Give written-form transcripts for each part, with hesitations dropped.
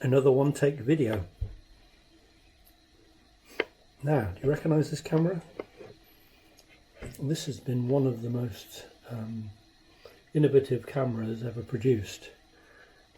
another one take video. Now, do you recognise this camera? This has been one of the most innovative cameras ever produced,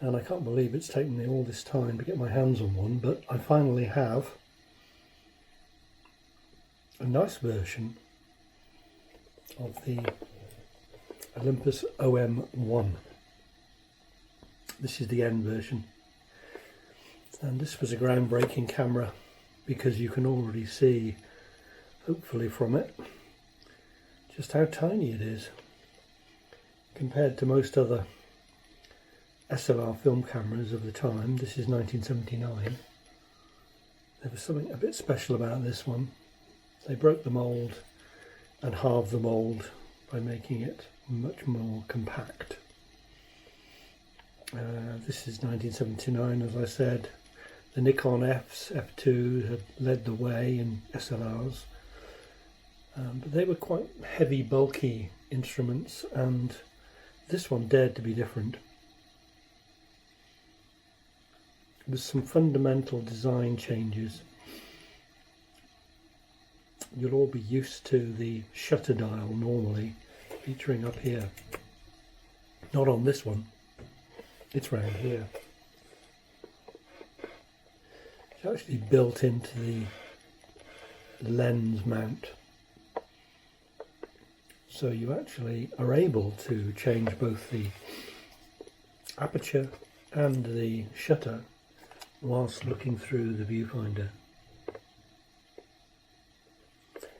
and I can't believe it's taken me all this time to get my hands on one, but I finally have a nice version of the Olympus OM-1. This is the end version, and this was a groundbreaking camera because you can already see, hopefully from it, just how tiny it is compared to most other SLR film cameras of the time. This is 1979. There was something a bit special about this one. They broke the mould and halved the mould by making it much more compact. This is 1979, as I said. The Nikon F's, F2 had led the way in SLRs, but they were quite heavy, bulky instruments, and this one dared to be different. With some fundamental design changes. You'll all be used to the shutter dial normally featuring up here. Not on this one, it's round here. It's actually built into the lens mount, so you actually are able to change both the aperture and the shutter whilst looking through the viewfinder.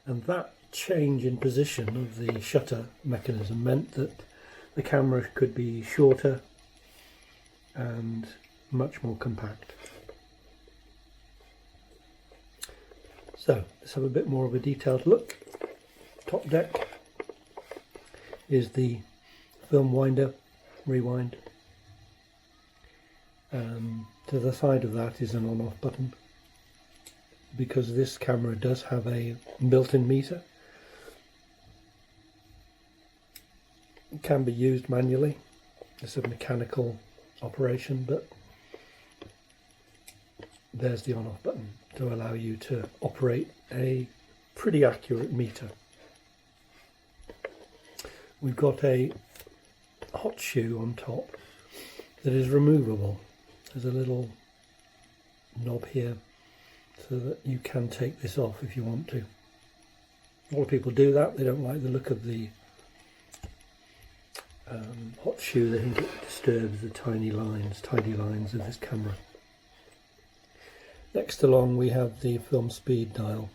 And that change in position of the shutter mechanism meant that the camera could be shorter and much more compact. So let's have a bit more of a detailed look. Top deck is the film winder, rewind. To the side of that is an on-off button, because this camera does have a built-in meter. It can be used manually. It's a mechanical operation, but there's the on-off button to allow you to operate a pretty accurate meter. We've got a hot shoe on top that is removable. There's a little knob here so that you can take this off if you want to. A lot of people do that. They don't like the look of the hot shoe. They think it disturbs the tidy lines of this camera. Next along we have the film speed dial,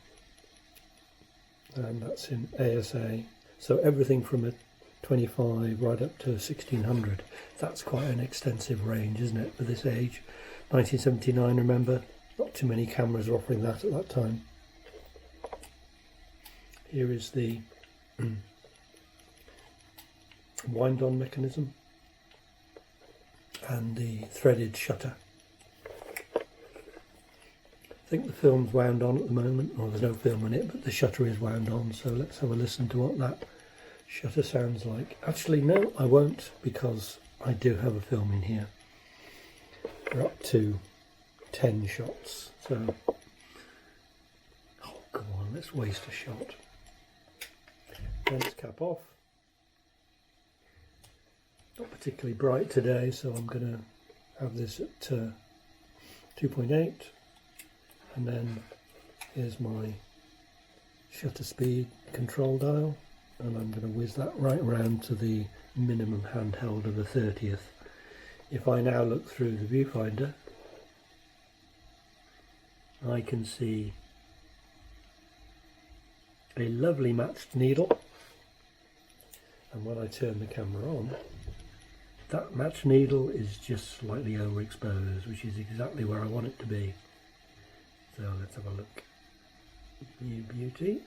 and that's in ASA, so everything from a 25 right up to 1600. That's quite an extensive range, isn't it, for this age? 1979, remember, not too many cameras were offering that at that time. Here is the wind-on mechanism and the threaded shutter. I think the film's wound on at the moment, or there's no film in it, but the shutter is wound on, so let's have a listen to what that shutter sounds like. Actually, no, I won't, because I do have a film in here. We're up to 10 shots, so oh, come on, let's waste a shot. Lens cap off. Not particularly bright today, so I'm going to have this at 2.8, and then here's my shutter speed control dial, and I'm going to whiz that right round to the minimum handheld of a 30th. If I now look through the viewfinder, I can see a lovely matched needle, and when I turn the camera on, that matched needle is just slightly overexposed, which is exactly where I want it to be. So let's have a look. You beauty.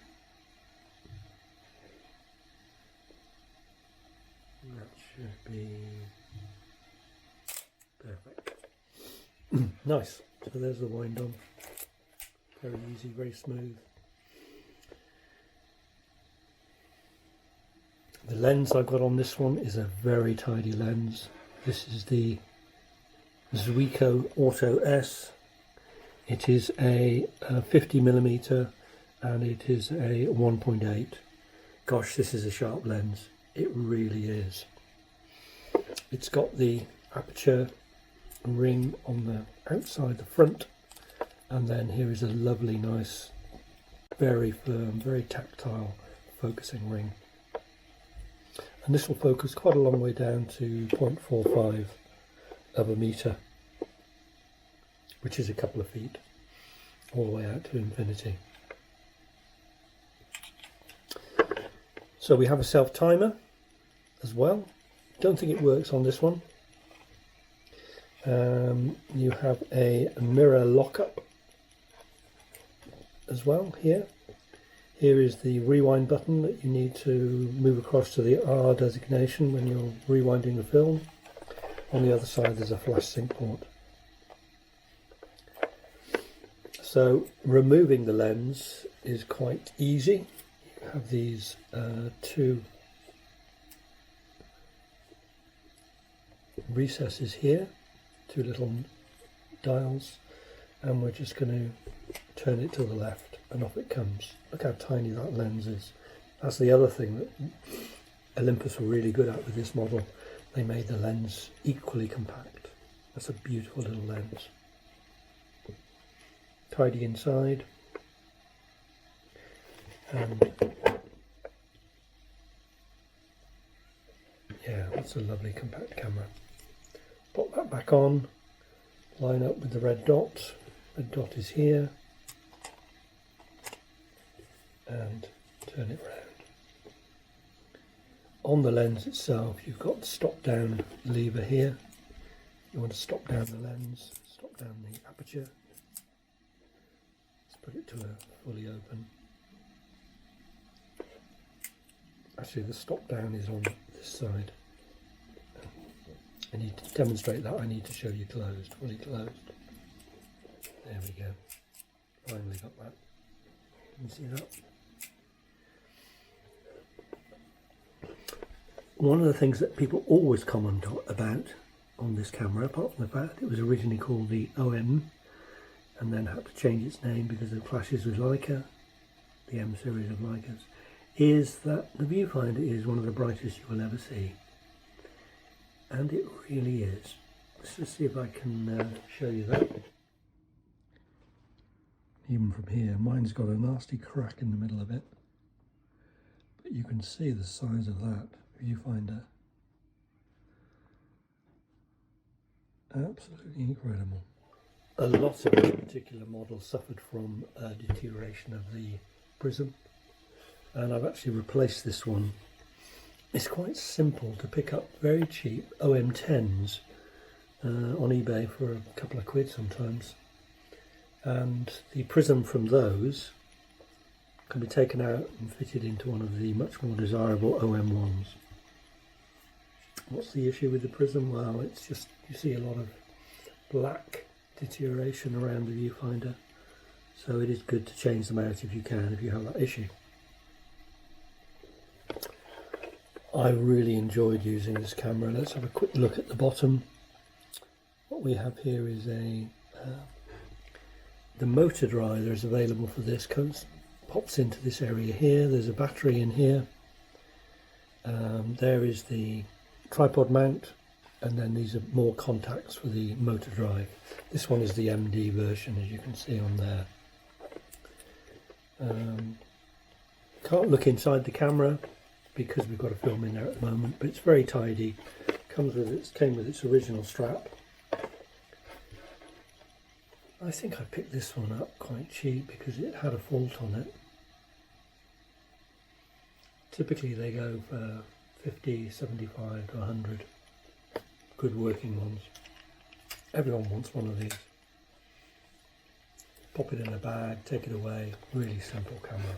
That should be perfect. Nice. So there's the wind on. Very easy, very smooth. The lens I've got on this one is a very tidy lens. This is the Zuiko Auto S. It is a 50mm and it is a 1.8. Gosh, this is a sharp lens. It really is. It's got the aperture ring on the outside, the front, and then here is a lovely, nice, very firm, very tactile focusing ring. And this will focus quite a long way down to 0.45 of a meter, which is a couple of feet, all the way out to infinity. So we have a self timer as well. Don't think it works on this one. You have a mirror lockup as well here. Here is the rewind button that you need to move across to the R designation when you're rewinding the film. On the other side there's a flash sync port. So removing the lens is quite easy. You have these two recesses here, two little dials, and we're just going to turn it to the left and off it comes. Look how tiny that lens is. That's the other thing that Olympus were really good at with this model. They made the lens equally compact. That's a beautiful little lens. Tidy inside. And yeah, that's a lovely compact camera. Pop that back on, line up with the red dot. Red dot is here, and turn it round. On the lens itself, you've got the stop down lever here. You want to stop down the lens, stop down the aperture. Let's put it to a fully open. Actually, the stop down is on this side. I need to demonstrate that. I need to show you closed, fully closed. There we go. Finally got that. Can you see that? One of the things that people always comment about on this camera, apart from the fact that it was originally called the OM and then had to change its name because of clashes with Leica, the M series of Leicas, is that the viewfinder is one of the brightest you will ever see. And it really is. Let's just see if I can show you that. Even from here, mine's got a nasty crack in the middle of it. But you can see the size of that viewfinder. Absolutely incredible. A lot of this particular model suffered from deterioration of the prism. And I've actually replaced this one. It's quite simple to pick up, very cheap OM-10s on eBay for a couple of quid sometimes. And the prism from those can be taken out and fitted into one of the much more desirable OM-1s. What's the issue with the prism? Well, it's just, you see a lot of black deterioration around the viewfinder. So it is good to change them out if you can, if you have that issue. I really enjoyed using this camera. Let's have a quick look at the bottom. What we have here is the motor driver is available for this. Pops into this area here. There's a battery in here. There is the tripod mount, and then these are more contacts for the motor drive. This one is the MD version, as you can see on there. Can't look inside the camera because we've got a film in there at the moment, but it's very tidy. Came with its original strap. I think I picked this one up quite cheap because it had a fault on it. Typically they go for 50, 75 to 100. Good working ones. Everyone wants one of these. Pop it in a bag, take it away. Really simple camera.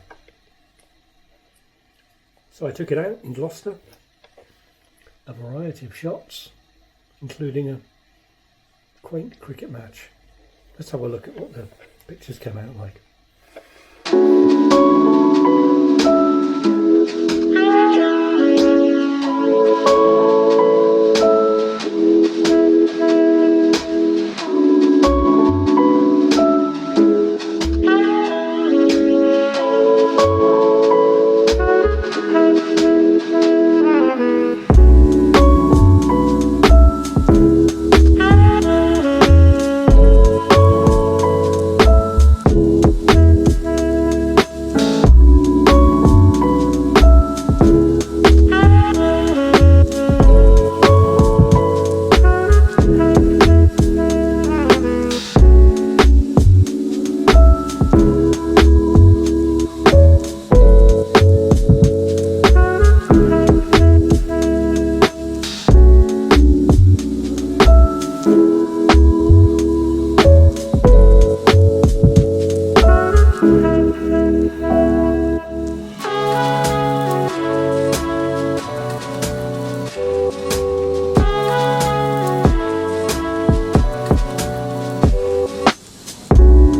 So I took it out in Gloucester, a variety of shots, including a quaint cricket match. Let's have a look at what the pictures came out like. you.